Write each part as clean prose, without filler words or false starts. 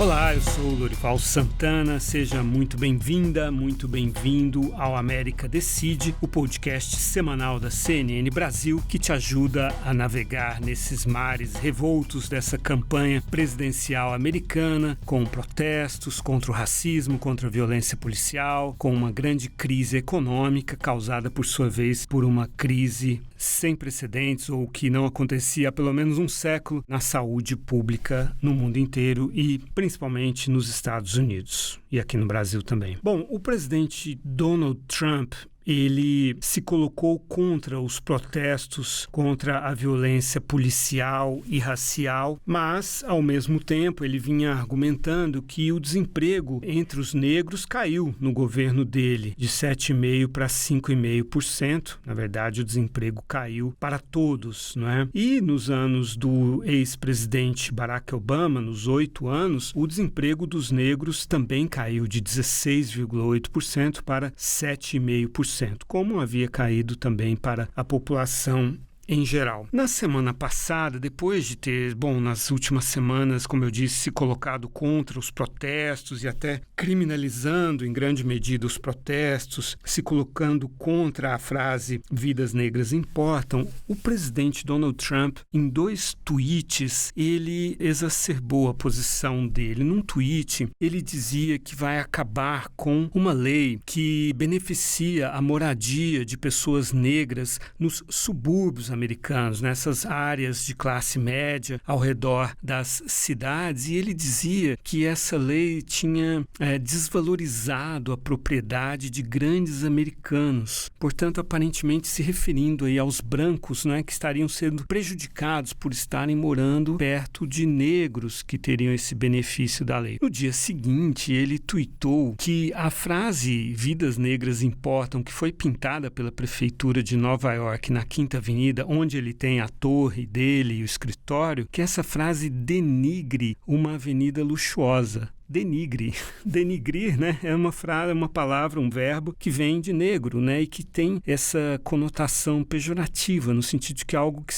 Olá, eu sou o Lorival Santana, seja muito bem-vinda, muito bem-vindo ao América Decide, o podcast semanal da CNN Brasil que te ajuda a navegar nesses mares revoltos dessa campanha presidencial americana, com protestos contra o racismo, contra a violência policial, com uma grande crise econômica causada, por sua vez, por uma crise sem precedentes ou que não acontecia há pelo menos um século na saúde pública no mundo inteiro e principalmente nos Estados Unidos e aqui no Brasil também. Bom, o presidente Donald Trump, ele se colocou contra os protestos, contra a violência policial e racial, mas, ao mesmo tempo, ele vinha argumentando que o desemprego entre os negros caiu no governo dele, de 7,5% para 5,5%. Na verdade, o desemprego caiu para todos, não é? E nos anos do ex-presidente Barack Obama, nos 8 anos, o desemprego dos negros também caiu de 16,8% para 7,5%. Como havia caído também para a população em geral. Na semana passada, depois de ter, nas últimas semanas, como eu disse, se colocado contra os protestos e até criminalizando em grande medida os protestos, se colocando contra a frase "vidas negras importam", o presidente Donald Trump, em 2 tweets, ele exacerbou a posição dele. Num tweet, ele dizia que vai acabar com uma lei que beneficia a moradia de pessoas negras nos subúrbios americanos, nessas áreas de classe média ao redor das cidades, e ele dizia que essa lei tinha desvalorizado a propriedade de grandes americanos, portanto, aparentemente se referindo aí aos brancos, que estariam sendo prejudicados por estarem morando perto de negros que teriam esse benefício da lei. No dia seguinte, ele tuitou que a frase "vidas negras importam", que foi pintada pela prefeitura de Nova York na Quinta Avenida, onde ele tem a torre dele e o escritório, que essa frase denigre uma avenida luxuosa. Denigre. Denigrir, é uma palavra, um verbo que vem de negro, e que tem essa conotação pejorativa, no sentido de que algo que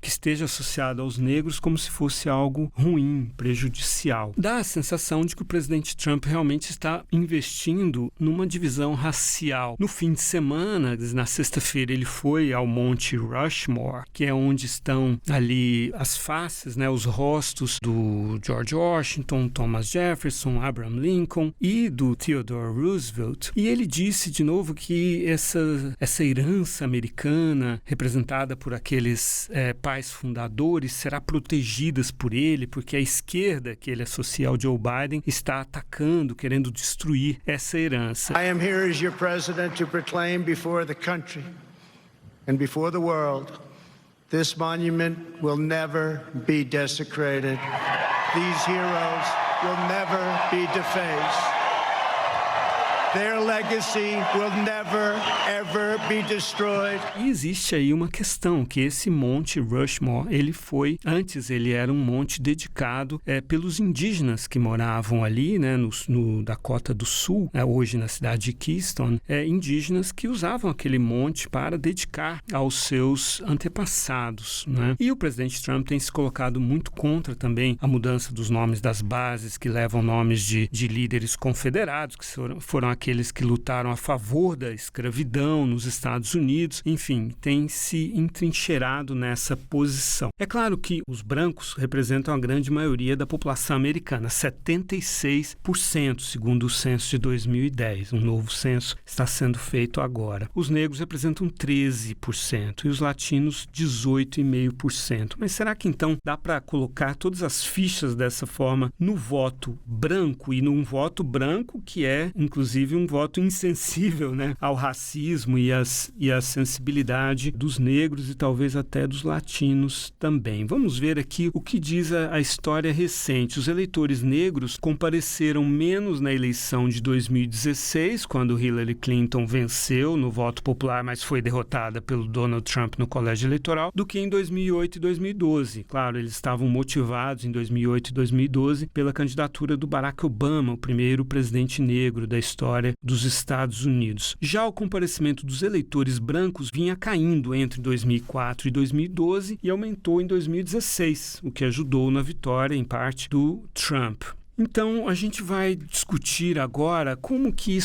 esteja associado aos negros como se fosse algo ruim, prejudicial. Dá a sensação de que o presidente Trump realmente está investindo numa divisão racial. No fim de semana, na sexta-feira, ele foi ao Monte Rushmore, que é onde estão ali as faces, os rostos do George Washington, Thomas Jefferson, Abraham Lincoln e do Theodore Roosevelt. E ele disse de novo que essa herança americana, representada por aqueles pais fundadores, será protegida por ele, porque a esquerda, que ele associa ao Joe Biden, está atacando, querendo destruir essa herança. I am here as your president to proclaim before the country and before the world, this monument will never be desecrated. These heroes will never be defaced. Their legacy will never, ever be destroyed. E existe aí uma questão, que esse Monte Rushmore, antes ele era um monte dedicado pelos indígenas que moravam ali, no Dakota do Sul, hoje na cidade de Keystone, indígenas que usavam aquele monte para dedicar aos seus antepassados, E o presidente Trump tem se colocado muito contra também a mudança dos nomes das bases que levam nomes de líderes confederados, que foram aqueles que lutaram a favor da escravidão nos Estados Unidos, enfim, tem se entrincheirado nessa posição. É claro que os brancos representam a grande maioria da população americana, 76%, segundo o censo de 2010. Um novo censo está sendo feito agora. Os negros representam 13% e os latinos 18,5%. Mas será que então dá para colocar todas as fichas dessa forma no voto branco, e num voto branco que é, inclusive, um voto insensível, ao racismo e a sensibilidade dos negros e talvez até dos latinos também. Vamos ver aqui o que diz a história recente. Os eleitores negros compareceram menos na eleição de 2016, quando Hillary Clinton venceu no voto popular, mas foi derrotada pelo Donald Trump no colégio eleitoral, do que em 2008 e 2012. Claro, eles estavam motivados em 2008 e 2012 pela candidatura do Barack Obama, o primeiro presidente negro da história dos Estados Unidos. Já o comparecimento dos eleitores brancos vinha caindo entre 2004 e 2012 e aumentou em 2016, o que ajudou na vitória, em parte, do Trump. Então, a gente vai discutir agora como que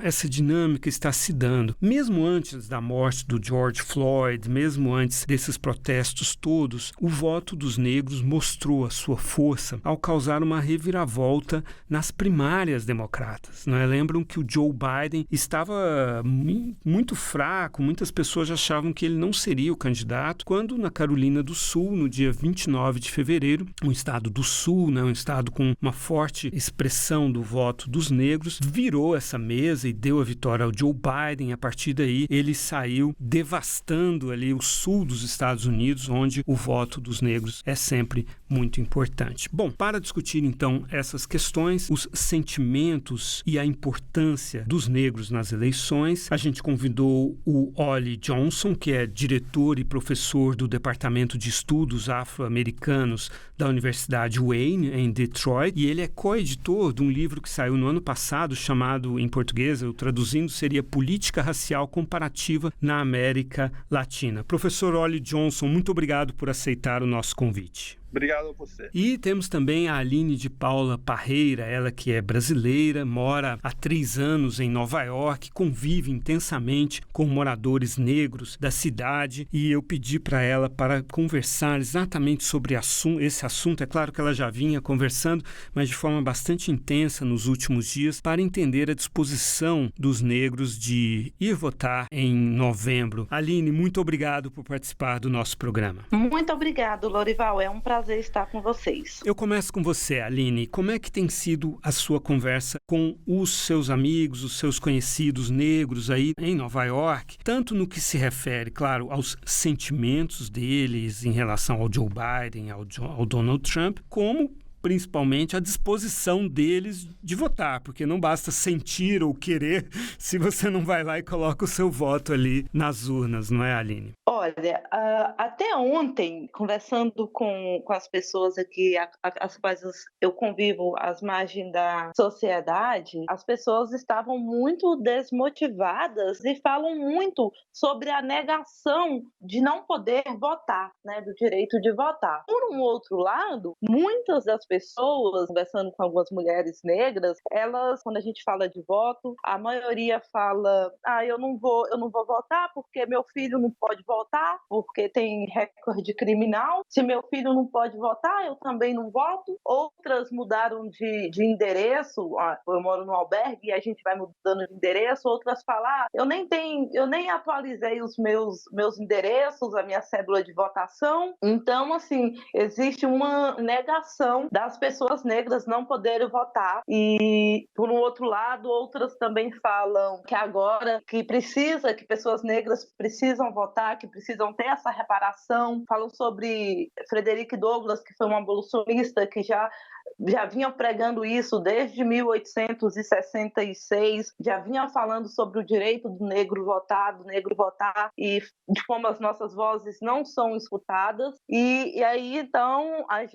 essa dinâmica está se dando. Mesmo antes da morte do George Floyd, mesmo antes desses protestos todos, o voto dos negros mostrou a sua força ao causar uma reviravolta nas primárias democratas. Não é? Lembram que o Joe Biden estava muito fraco, muitas pessoas achavam que ele não seria o candidato, quando na Carolina do Sul, no dia 29 de fevereiro, um estado do Sul, um estado com uma forte expressão do voto dos negros, virou essa mesa e deu a vitória ao Joe Biden. A partir daí, ele saiu devastando ali o sul dos Estados Unidos, onde o voto dos negros é sempre muito importante. Bom, para discutir então essas questões, os sentimentos e a importância dos negros nas eleições, a gente convidou o Ollie Johnson, que é diretor e professor do Departamento de Estudos Afro-Americanos da Universidade Wayne, em Detroit, e ele é coeditor de um livro que saiu no ano passado, chamado, em português, eu traduzindo, seria Política Racial Comparativa na América Latina. Professor Ollie Johnson, muito obrigado por aceitar o nosso convite. Obrigado a você. E temos também a Aline de Paula Parreira, ela que é brasileira, mora há 3 anos em Nova York, convive intensamente com moradores negros da cidade, e eu pedi para ela para conversar exatamente sobre esse assunto. É claro que ela já vinha conversando, mas de forma bastante intensa nos últimos dias, para entender a disposição dos negros de ir votar em novembro. Aline, muito obrigado por participar do nosso programa. Muito obrigado, Lorival. É um prazer estar com vocês. Eu começo com você, Aline. Como é que tem sido a sua conversa com os seus amigos, os seus conhecidos negros aí em Nova York, tanto no que se refere, claro, aos sentimentos deles em relação ao Joe Biden, ao Donald Trump, como principalmente a disposição deles de votar, porque não basta sentir ou querer se você não vai lá e coloca o seu voto ali nas urnas, não é, Aline? Olha, até ontem, conversando com as pessoas aqui, as quais eu convivo às margens da sociedade, as pessoas estavam muito desmotivadas e falam muito sobre a negação de não poder votar, né, do direito de votar. Por um outro lado, muitas das pessoas, conversando com algumas mulheres negras, elas, quando a gente fala de voto, a maioria fala: eu não vou votar porque meu filho não pode votar, porque tem recorde criminal. Se meu filho não pode votar, eu também não voto. Outras mudaram de endereço. Eu moro no albergue e a gente vai mudando de endereço. Outras falam: eu nem atualizei os meus endereços, a minha cédula de votação. Então, assim, existe uma negação das pessoas negras não poderem votar. E, por um outro lado, outras também falam que agora que pessoas negras precisam votar, que precisam ter essa reparação. Falam sobre Frederick Douglass, que foi um abolicionista que já vinha pregando isso desde 1866, já vinha falando sobre o direito do negro votar, e de como as nossas vozes não são escutadas. E aí, então, as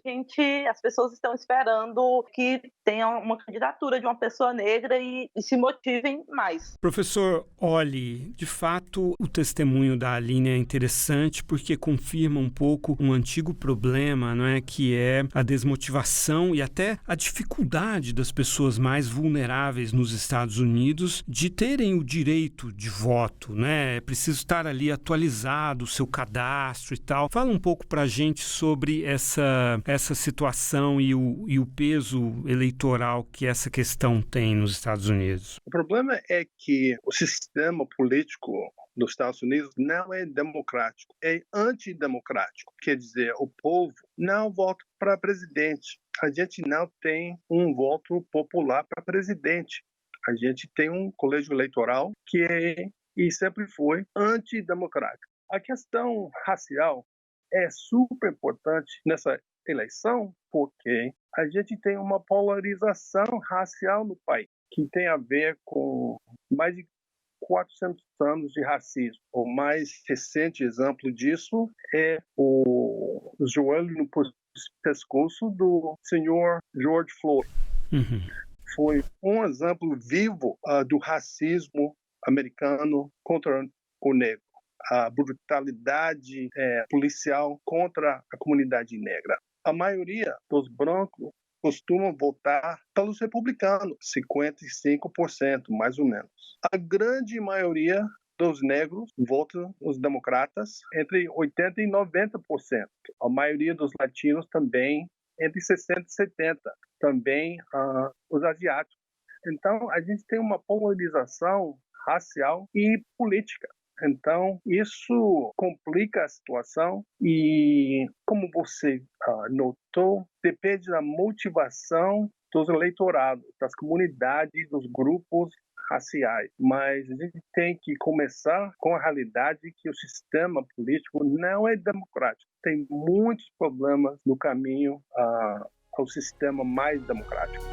pessoas estão esperando que tenha uma candidatura de uma pessoa negra e se motivem mais. Professor Ollie, de fato, o testemunho da Aline é interessante porque confirma um pouco um antigo problema, não é, que é a desmotivação e até a dificuldade das pessoas mais vulneráveis nos Estados Unidos de terem o direito de voto, né? É preciso estar ali atualizado o seu cadastro e tal. Fala um pouco para a gente sobre essa situação e o peso eleitoral que essa questão tem nos Estados Unidos. O problema é que o sistema político nos Estados Unidos não é democrático, é antidemocrático. Quer dizer, o povo não vota para presidente. A gente não tem um voto popular para presidente. A gente tem um colégio eleitoral que é e sempre foi antidemocrático. A questão racial é super importante nessa eleição porque a gente tem uma polarização racial no país que tem a ver com mais de 400 anos de racismo. O mais recente exemplo disso é o joelho no pescoço do senhor George Floyd. Uhum. Foi um exemplo vivo do racismo americano contra o negro. A brutalidade policial contra a comunidade negra. A maioria dos brancos costumam votar pelos republicanos, 55%, mais ou menos. A grande maioria dos negros votam os democratas entre 80% e 90%. A maioria dos latinos também entre 60% e 70%. Também os asiáticos. Então, a gente tem uma polarização racial e política. Então, isso complica a situação e, como você notou, depende da motivação dos eleitorados, das comunidades, dos grupos raciais. Mas a gente tem que começar com a realidade que o sistema político não é democrático. Tem muitos problemas no caminho ao sistema mais democrático.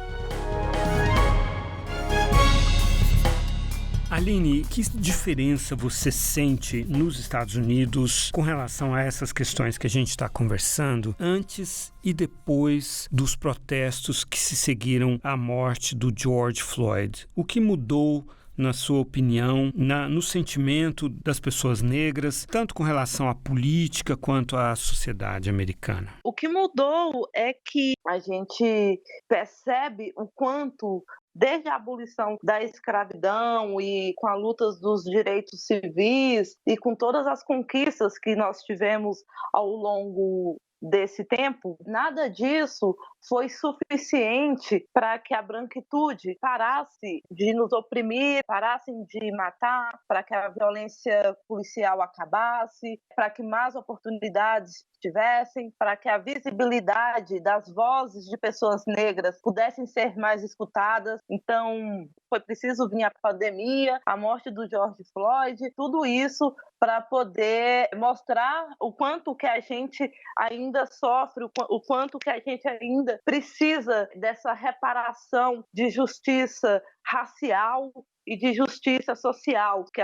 Aline, que diferença você sente nos Estados Unidos com relação a essas questões que a gente está conversando antes e depois dos protestos que se seguiram à morte do George Floyd? O que mudou, na sua opinião, no sentimento das pessoas negras, tanto com relação à política quanto à sociedade americana? O que mudou é que a gente percebe o quanto, desde a abolição da escravidão e com a luta dos direitos civis e com todas as conquistas que nós tivemos ao longo desse tempo, nada disso foi suficiente para que a branquitude parasse de nos oprimir, parassem de matar, para que a violência policial acabasse, para que mais oportunidades tivessem, para que a visibilidade das vozes de pessoas negras pudessem ser mais escutadas. Então, foi preciso vir a pandemia, a morte do George Floyd, tudo isso para poder mostrar o quanto que a gente ainda sofre, o quanto que a gente ainda precisa dessa reparação de justiça racial e de justiça social, que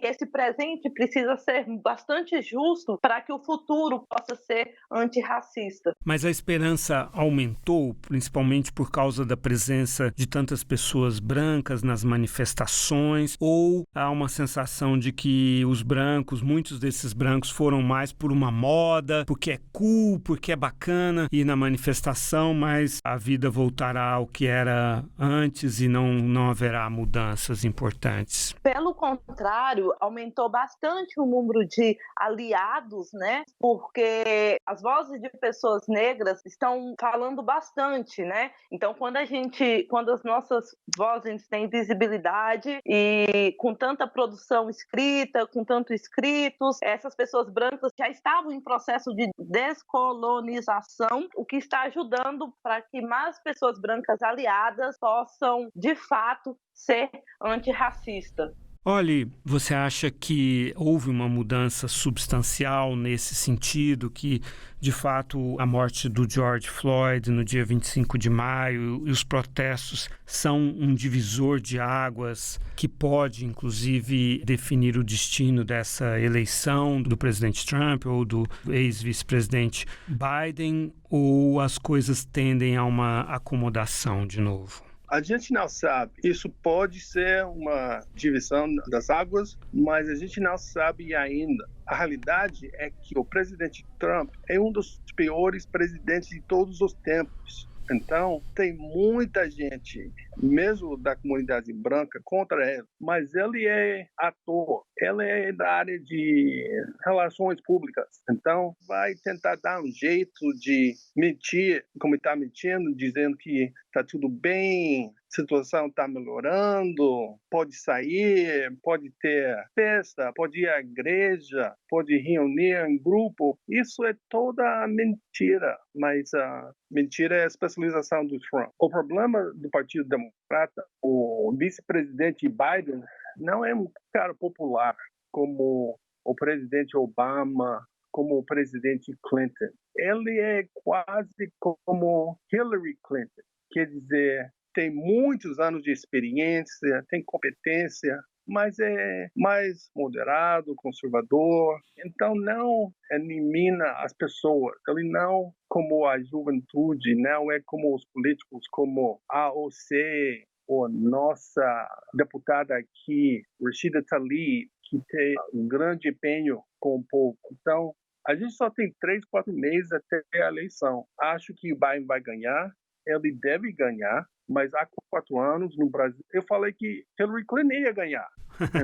esse presente precisa ser bastante justo para que o futuro possa ser antirracista. Mas a esperança aumentou, principalmente por causa da presença de tantas pessoas brancas nas manifestações, ou há uma sensação de que os brancos, muitos desses brancos foram mais por uma moda, porque é cool, porque é bacana ir na manifestação, mas a vida voltará ao que era antes e não haverá mudanças importantes? Pelo contrário, aumentou bastante o número de aliados, né? Porque as vozes de pessoas negras estão falando bastante, né? Então, quando as nossas vozes têm visibilidade e com tanta produção escrita, com tantos escritos, essas pessoas brancas já estavam em processo de descolonização, o que está ajudando para que mais pessoas brancas aliadas possam, de fato, ser antirracista. Olha, você acha que houve uma mudança substancial nesse sentido, que, de fato, a morte do George Floyd no dia 25 de maio e os protestos são um divisor de águas que pode, inclusive, definir o destino dessa eleição do presidente Trump ou do ex-vice-presidente Biden, ou as coisas tendem a uma acomodação de novo? A gente não sabe. Isso pode ser uma divisão das águas, mas a gente não sabe ainda. A realidade é que o presidente Trump é um dos piores presidentes de todos os tempos. Então, tem muita gente, mesmo da comunidade branca, contra ele. Mas ele é ator, ele é da área de relações públicas. Então, vai tentar dar um jeito de mentir, como está mentindo, dizendo que está tudo bem, a situação está melhorando, pode sair, pode ter festa, pode ir à igreja, pode reunir em grupo. Isso é toda mentira, mas a mentira é a especialização do Trump. O problema do Partido Democrata, o vice-presidente Biden não é um cara popular como o presidente Obama, como o presidente Clinton. Ele é quase como Hillary Clinton. Quer dizer, tem muitos anos de experiência, tem competência, mas é mais moderado, conservador. Então, não elimina as pessoas. Ele não, como a juventude, não é como os políticos, como a AOC, ou nossa deputada aqui, Rashida Tlaib, que tem um grande empenho com o povo. Então, a gente só tem 3, 4 meses até a eleição. Acho que o Biden vai ganhar. ele deve ganhar, mas há 4 anos no Brasil, eu falei que Hillary Clinton ia ganhar.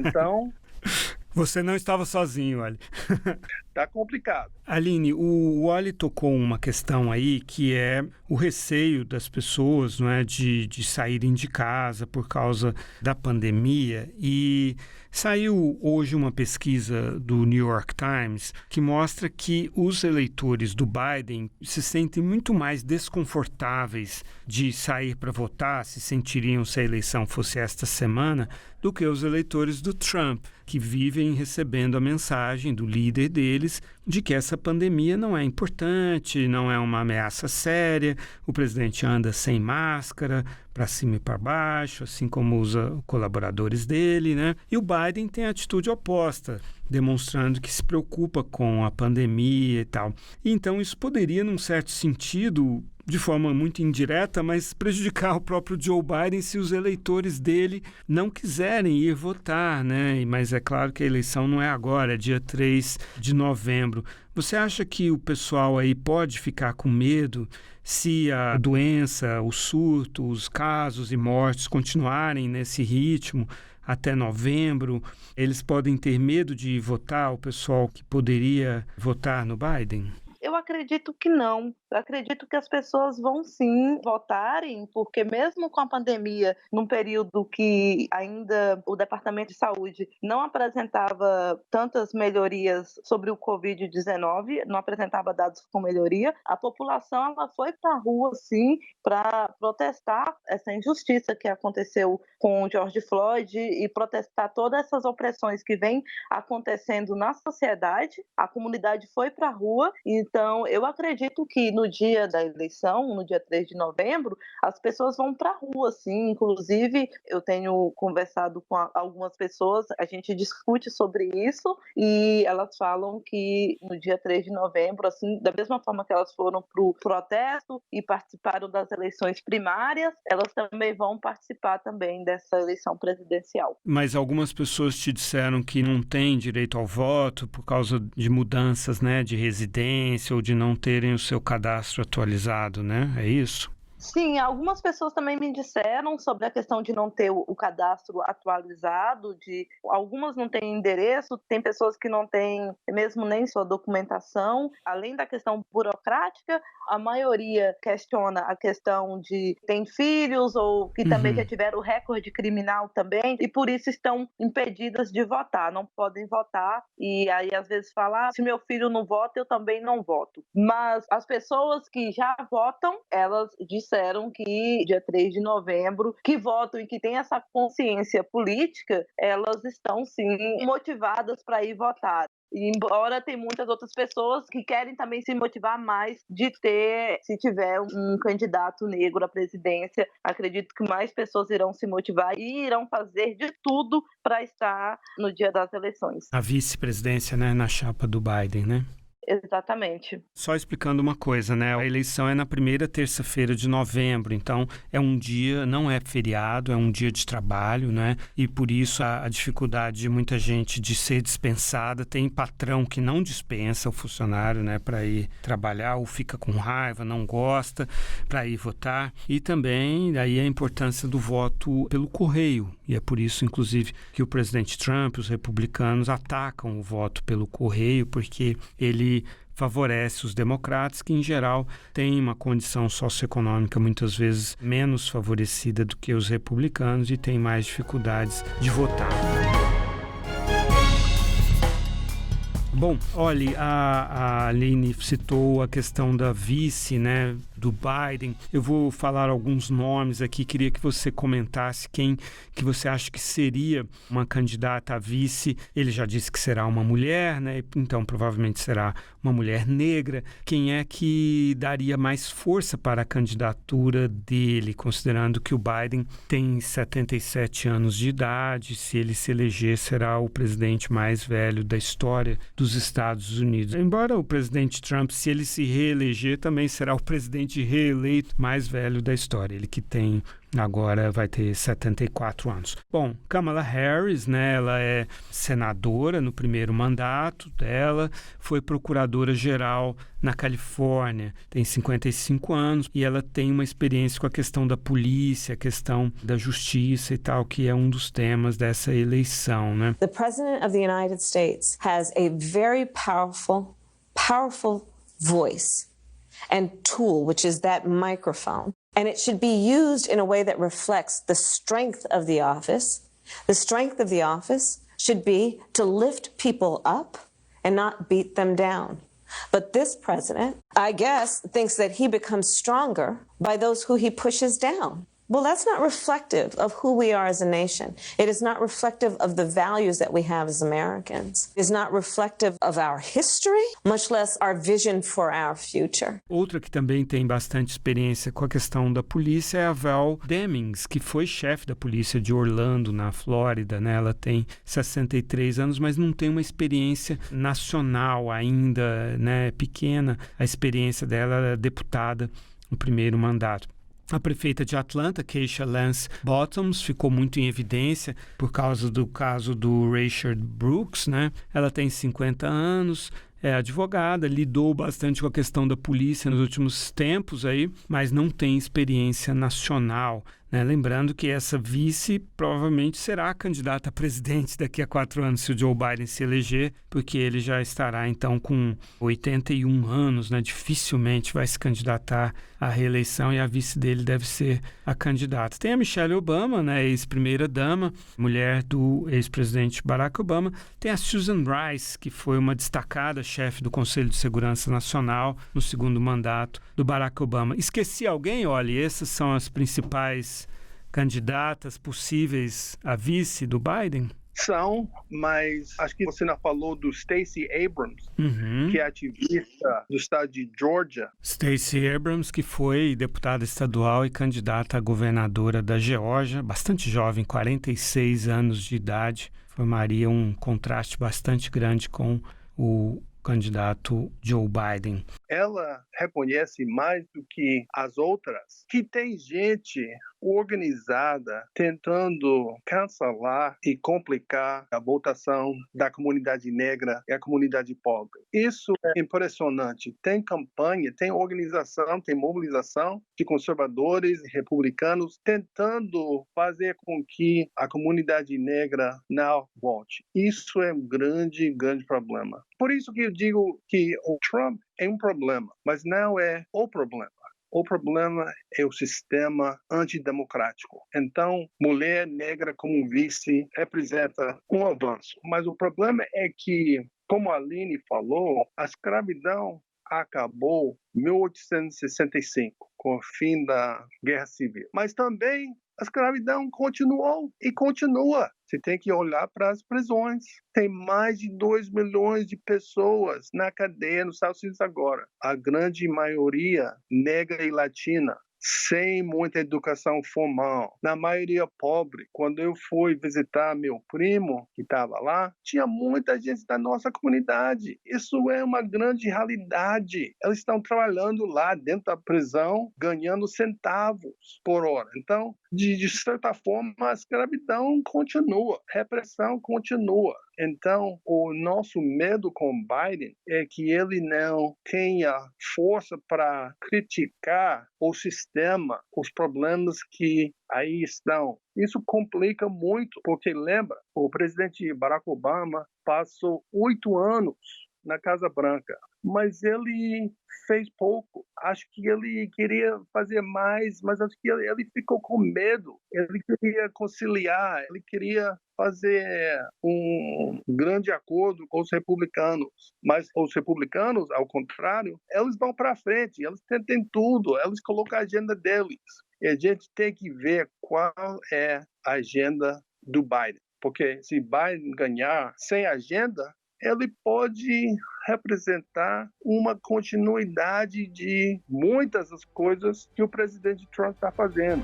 Então... Você não estava sozinho, Wally. Tá complicado. Aline, o Wally tocou uma questão aí que é o receio das pessoas, não é, de saírem de casa por causa da pandemia. E saiu hoje uma pesquisa do New York Times que mostra que os eleitores do Biden se sentem muito mais desconfortáveis de sair para votar, se sentiriam se a eleição fosse esta semana, do que os eleitores do Trump, que vivem recebendo a mensagem do líder deles de que essa pandemia não é importante, não é uma ameaça séria, o presidente anda sem máscara, para cima e para baixo, assim como os colaboradores dele, né? E o Biden tem a atitude oposta, demonstrando que se preocupa com a pandemia e tal. E então isso poderia, num certo sentido, de forma muito indireta, mas prejudicar o próprio Joe Biden se os eleitores dele não quiserem ir votar, né? Mas é claro que a eleição não é agora, é dia 3 de novembro. Você acha que o pessoal aí pode ficar com medo se a doença, o surto, os casos e mortes continuarem nesse ritmo até novembro? Eles podem ter medo de votar, o pessoal que poderia votar no Biden? Eu acredito que não. Eu acredito que as pessoas vão sim votarem, porque mesmo com a pandemia, num período que ainda o Departamento de Saúde não apresentava tantas melhorias sobre o Covid-19, não apresentava dados com melhoria, a população ela foi para a rua sim para protestar essa injustiça que aconteceu com o George Floyd e protestar todas essas opressões que vêm acontecendo na sociedade. A comunidade foi para a rua, então eu acredito que no dia da eleição, no dia 3 de novembro, as pessoas vão para a rua, sim. Inclusive, eu tenho conversado com algumas pessoas, a gente discute sobre isso e elas falam que no dia 3 de novembro, assim, da mesma forma que elas foram para o protesto e participaram das eleições primárias, elas também vão participar também dessa eleição presidencial. Mas algumas pessoas te disseram que não têm direito ao voto por causa de mudanças, né, de residência ou de não terem o seu cadastro atualizado, né? É isso? Sim, algumas pessoas também me disseram sobre a questão de não ter o cadastro atualizado, algumas não têm endereço, tem pessoas que não têm mesmo nem sua documentação. Além da questão burocrática, a maioria questiona a questão de tem filhos ou que também já tiveram recorde criminal também e por isso estão impedidas de votar, não podem votar e aí às vezes falam, se meu filho não vota, eu também não voto. Mas as pessoas que já votam, elas disseram que dia 3 de novembro, que votam e que têm essa consciência política, elas estão sim motivadas para ir votar. E embora tem muitas outras pessoas que querem também se motivar mais de ter, se tiver um candidato negro à presidência, acredito que mais pessoas irão se motivar e irão fazer de tudo para estar no dia das eleições. A vice-presidência, né, na chapa do Biden, né? Exatamente. Só explicando uma coisa, né? A eleição é na primeira terça-feira de novembro, então é um dia, não é feriado, é um dia de trabalho, né? E por isso a dificuldade de muita gente de ser dispensada. Tem patrão que não dispensa o funcionário, né, para ir trabalhar ou fica com raiva, não gosta para ir votar. E também daí a importância do voto pelo correio. E é por isso, inclusive, que o presidente Trump, os republicanos, atacam o voto pelo correio, porque ele favorece os democratas, que, em geral, têm uma condição socioeconômica muitas vezes menos favorecida do que os republicanos e têm mais dificuldades de votar. Bom, olha, a Aline citou a questão da vice, né, do Biden. Eu vou falar alguns nomes aqui, queria que você comentasse quem que você acha que seria uma candidata a vice. Ele já disse que será uma mulher, né? Então provavelmente será uma mulher negra. Quem é que daria mais força para a candidatura dele, considerando que o Biden tem 77 anos de idade, se ele se eleger será o presidente mais velho da história dos Estados Unidos. Embora o presidente Trump, se ele se reeleger, também será o presidente presidente reeleito mais velho da história. Ele que tem agora vai ter 74 anos. Bom, Kamala Harris, né, ela é senadora no primeiro mandato dela, foi procuradora-geral na Califórnia, tem 55 anos e ela tem uma experiência com a questão da polícia, a questão da justiça e tal, que é um dos temas dessa eleição, né? The President of the United States has a very powerful voice and tool, which is that microphone. And it should be used in a way that reflects the strength of the office. The strength of the office should be to lift people up and not beat them down. But this president, I guess, thinks that he becomes stronger by those who he pushes down. Well, that's not reflective of who we are as a nation. It is not reflective of the values that we have as Americans. It is not reflective of our history, much less our vision for our future. Outra que também tem bastante experiência com a questão da polícia é a Val Demings, que foi chefe da polícia de Orlando, na Flórida, né? Ela tem 63 anos, mas não tem uma experiência nacional ainda, né? Pequena. A experiência dela é deputada no primeiro mandato. A prefeita de Atlanta, Keisha Lance Bottoms, ficou muito em evidência por causa do caso do Rayshard Brooks, né? Ela tem 50 anos, é advogada, lidou bastante com a questão da polícia nos últimos tempos aí, mas não tem experiência nacional, né? Lembrando que essa vice provavelmente será a candidata a presidente daqui a 4 anos se o Joe Biden se eleger, porque ele já estará então com 81 anos, né? Dificilmente vai se candidatar à reeleição e a vice dele deve ser a candidata. Tem a Michelle Obama, né? Ex-primeira-dama, mulher do ex-presidente Barack Obama. Tem a Susan Rice, que foi uma destacada chefe do Conselho de Segurança Nacional no segundo mandato do Barack Obama. Esqueci alguém? Olha, essas são as principais candidatas possíveis a vice do Biden? São, mas acho que você não falou do Stacey Abrams, que é ativista do estado de Georgia. Stacey Abrams, que foi deputada estadual e candidata a governadora da Geórgia, bastante jovem, 46 anos de idade, formaria um contraste bastante grande com o candidato Joe Biden. Ela reconhece mais do que as outras que tem gente organizada tentando cancelar e complicar a votação da comunidade negra e a comunidade pobre. Isso é impressionante. Tem campanha, tem organização, tem mobilização de conservadores e republicanos tentando fazer com que a comunidade negra não vote. Isso é um grande, grande problema. Por isso que eu digo que o Trump é um problema, mas não é o problema. O problema é o sistema antidemocrático. Então, mulher negra como vice representa um avanço. Mas o problema é que, como a Aline falou, a escravidão acabou em 1865, com o fim da Guerra Civil. Mas também a escravidão continuou e continua. Você tem que olhar para as prisões. Tem mais de 2 milhões de pessoas na cadeia nos Estados Unidos agora. A grande maioria negra e latina, sem muita educação formal, na maioria pobre. Quando eu fui visitar meu primo, que estava lá, tinha muita gente da nossa comunidade. Isso é uma grande realidade. Eles estão trabalhando lá dentro da prisão, ganhando centavos por hora. Então, de certa forma, a escravidão continua, a repressão continua. Então, o nosso medo com Biden é que ele não tenha força para criticar o sistema, os problemas que aí estão. Isso complica muito, porque lembra, o presidente Barack Obama passou 8 anos na Casa Branca, mas ele fez pouco. Acho que ele queria fazer mais, mas acho que ele ficou com medo. Ele queria conciliar, ele queria fazer um grande acordo com os republicanos. Mas os republicanos, ao contrário, eles vão para frente, eles tentam tudo, eles colocam a agenda deles. E a gente tem que ver qual é a agenda do Biden. Porque se Biden ganhar sem agenda, ele pode representar uma continuidade de muitas das coisas que o presidente Trump está fazendo.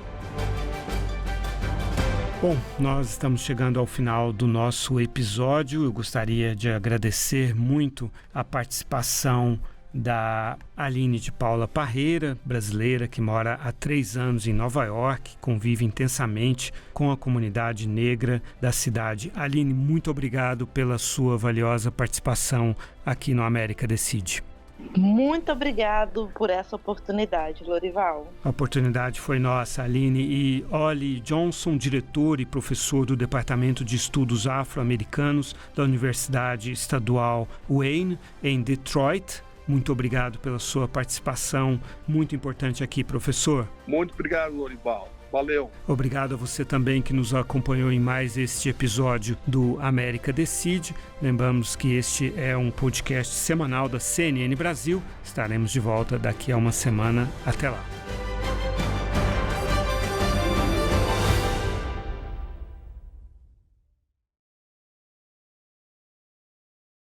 Bom, nós estamos chegando ao final do nosso episódio. Eu gostaria de agradecer muito a participação da Aline de Paula Parreira, brasileira que mora há 3 anos em Nova York, convive intensamente com a comunidade negra da cidade. Aline, muito obrigado pela sua valiosa participação aqui no América Decide. Muito obrigado por essa oportunidade, Lorival. A oportunidade foi nossa, Aline. E Ollie Johnson, diretor e professor do Departamento de Estudos Afro-Americanos da Universidade Estadual Wayne, em Detroit. Muito obrigado pela sua participação, muito importante aqui, professor. Muito obrigado, Lorival. Valeu. Obrigado a você também que nos acompanhou em mais este episódio do América Decide. Lembramos que este é um podcast semanal da CNN Brasil. Estaremos de volta daqui a uma semana. Até lá.